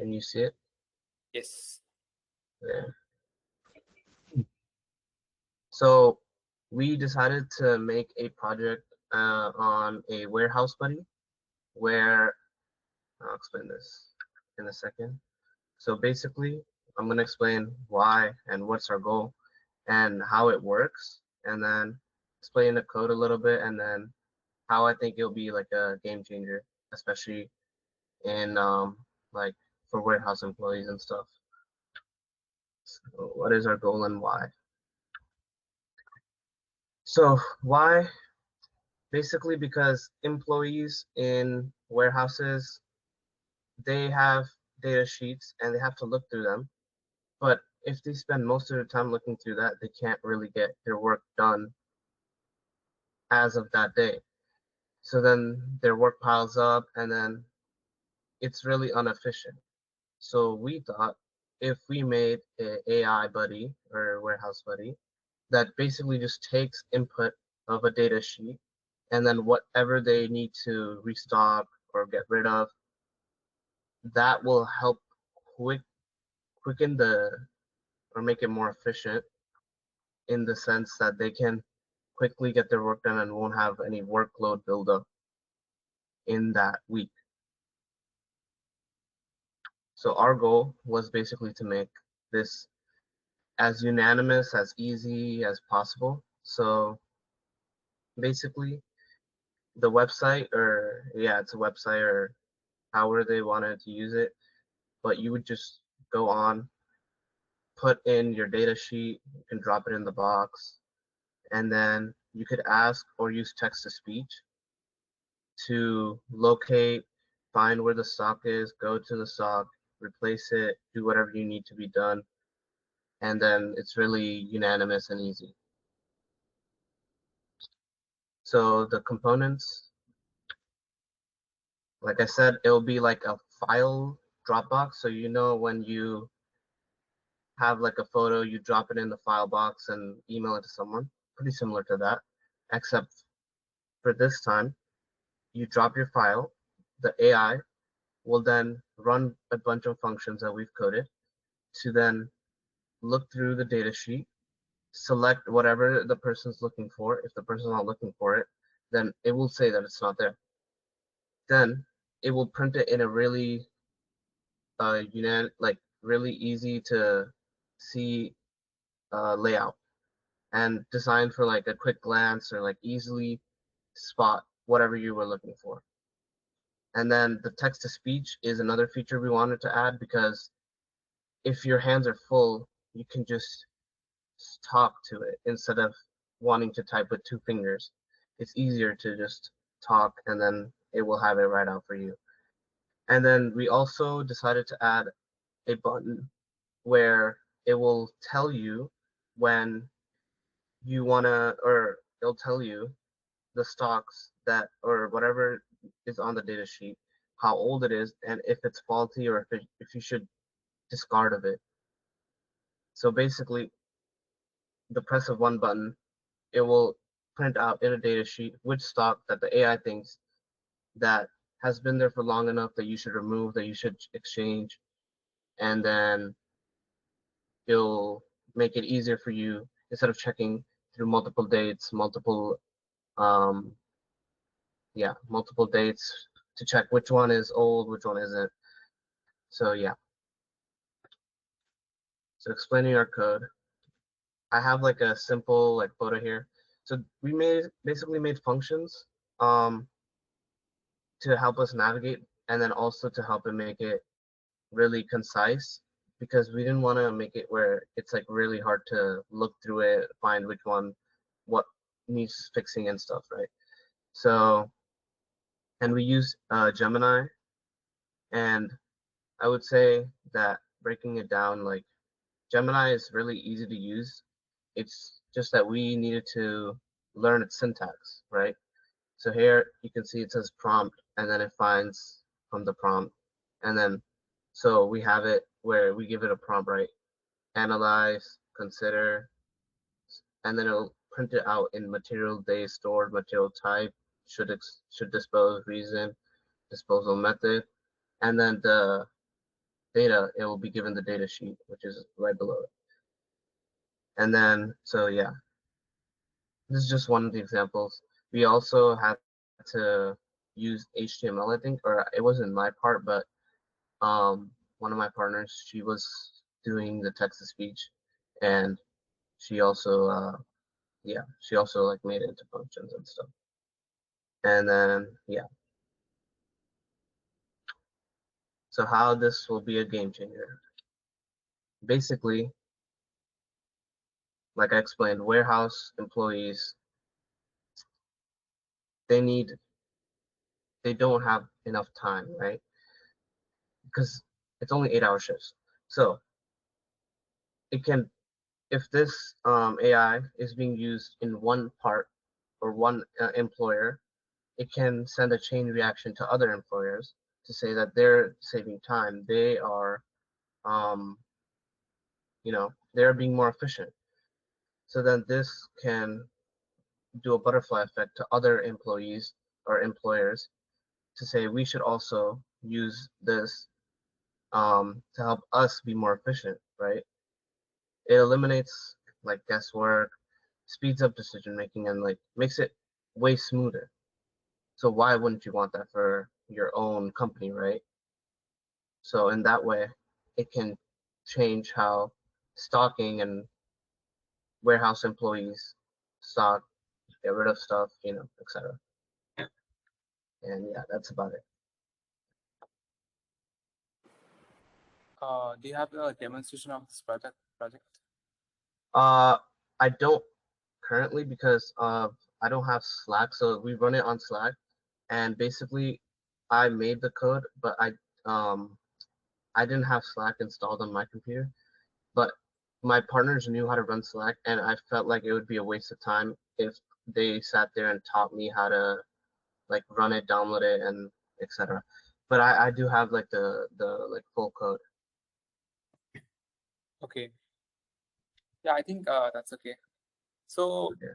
Can you see it? Yes. Yeah. So we decided to make a project on a warehouse buddy where I'll explain this in a second. So basically, I'm going to explain why and what's our goal and how it works, and then explain the code a little bit, and then how I think it'll be like a game changer, especially in like for warehouse employees and stuff. So what is our goal and why? So why? Basically because employees in warehouses, they have data sheets and they have to look through them. But if they spend most of their time looking through that, they can't really get their work done as of that day. So then their work piles up and then it's really inefficient. So we thought if we made an AI buddy or warehouse buddy that basically just takes input of a data sheet and then whatever they need to restock or get rid of, that will help quicken the or make it more efficient in the sense that they can quickly get their work done and won't have any workload buildup in that week. So our goal was basically to make this as unanimous, as easy as possible. So basically the website, or yeah, it's a website or however they wanted to use it, but you would just go on, put in your data sheet, you can drop it in the box, and then you could ask or use text to speech to locate, find where the stock is, go to the stock, replace it, do whatever you need to be done, and then it's really unanimous and easy. So the components, like I said, it'll be like a file Dropbox. So you know when you have like a photo, you drop it in the file box and email it to someone. Pretty similar to that, except for this time, you drop your file, the AI will then run a bunch of functions that we've coded to then look through the data sheet, select whatever the person's looking for. If the person's not looking for it, then it will say that it's not there. Then it will print it in a really like really easy to see layout and designed for like a quick glance or like easily spot whatever you were looking for. And then the text to speech is another feature we wanted to add because if your hands are full, you can just talk to it instead of wanting to type with two fingers. It's easier to just talk and then it will have it right out for you. And then we also decided to add a button where it will tell you when you want to, or it'll tell you the stocks that, or whatever is on the data sheet, how old it is, and if it's faulty or if you should discard of it. So basically, the press of one button, it will print out in a data sheet which stock that the AI thinks that has been there for long enough that you should remove, that you should exchange, and then it'll make it easier for you instead of checking through multiple dates, um, multiple dates to check which one is old, which one isn't. So yeah. So explaining our code, I have like a simple like photo here. So we basically made functions um, to help us navigate, and then also to help it make it really concise because we didn't want to make it where it's like really hard to look through it, find which one, what needs fixing and stuff, right? So, and we use Gemini, and I would say that breaking it down, like Gemini is really easy to use. It's just that we needed to learn its syntax, right? So here you can see it says prompt, and then it finds from the prompt, and then so we have it where we give it a prompt, right? Analyze, consider, and then it'll print it out in material day stored, material type, should dispose, reason, disposal method, and then the data, it will be given the data sheet, which is right below it. And then, so yeah, this is just one of the examples. We also had to use HTML, I think, or it wasn't my part, but one of my partners, she was doing the text to speech, and she also, yeah, she also like made it into functions and stuff. And then, yeah, so how this will be a game changer. Basically, like I explained, warehouse employees, they need, they don't have enough time, right? Because it's only 8-hour shifts. So it can, if this AI is being used in one part or one employer, it can send a chain reaction to other employers to say that they're saving time. They are, um, they're being more efficient. So then this can do a butterfly effect to other employees or employers to say we should also use this to help us be more efficient, right? It eliminates like guesswork, speeds up decision making, and like makes it way smoother. So why wouldn't you want that for your own company, right? So in that way, it can change how stocking and warehouse employees stock, get rid of stuff, etc. And yeah, that's about it. Do you have a demonstration of this project? Uh, I don't currently because I don't have Slack, so we run it on Slack, and basically I made the code, but um I didn't have Slack installed on my computer, but my partners knew how to run Slack, and I felt like it would be a waste of time if they sat there and taught me how to like run it, download it, and etc. But I do have like the like full code. Okay. Yeah, I think that's okay. So Okay.